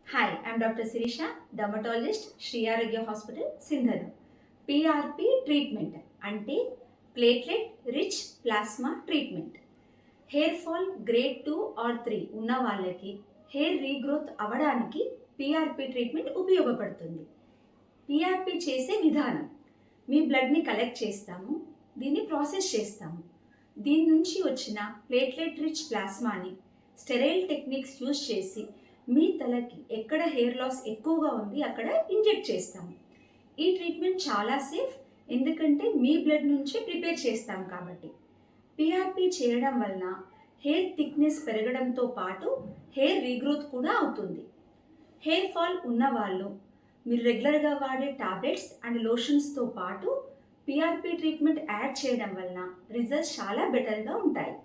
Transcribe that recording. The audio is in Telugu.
Hi, I'm Dr. Sirisha, dermatologist, Sri Arogya Hospital, Sindhanu. PRP treatment అంటే platelet rich plasma treatment. Hair fall grade 2 or 3 ఉన్న వాళ్ళకి హెయిర్ రీగ్రోత్ అవ్వడానికి పిఆర్పి ట్రీట్మెంట్ ఉపయోగపడుతుంది. పిఆర్పి చేసే విధానం: మీ బ్లడ్ని కలెక్ట్ చేస్తాము, దీన్ని ప్రాసెస్ చేస్తాము. దీని నుంచి వచ్చిన ప్లేట్లెట్ రిచ్ ప్లాస్మాని స్టెరైల్ టెక్నిక్స్ యూజ్ చేసి మీ తలకి ఎక్కడ హెయిర్ లాస్ ఎక్కువగా ఉంది అక్కడ ఇంజెక్ట్ చేస్తాము. ఈ ట్రీట్మెంట్ చాలా సేఫ్, ఎందుకంటే మీ బ్లడ్ నుంచే ప్రిపేర్ చేస్తాం కాబట్టి. పిఆర్పి చేయడం వలన హెయిర్ థిక్నెస్ పెరగడంతో పాటు హెయిర్ రీగ్రోత్ కూడా అవుతుంది. హెయిర్ ఫాల్ ఉన్నవాళ్ళు మీరు రెగ్యులర్గా వాడే టాబ్లెట్స్ అండ్ లోషన్స్తో పాటు పిఆర్పి ట్రీట్మెంట్ యాడ్ చేయడం వలన రిజల్ట్స్ చాలా బెటర్గా ఉంటాయి.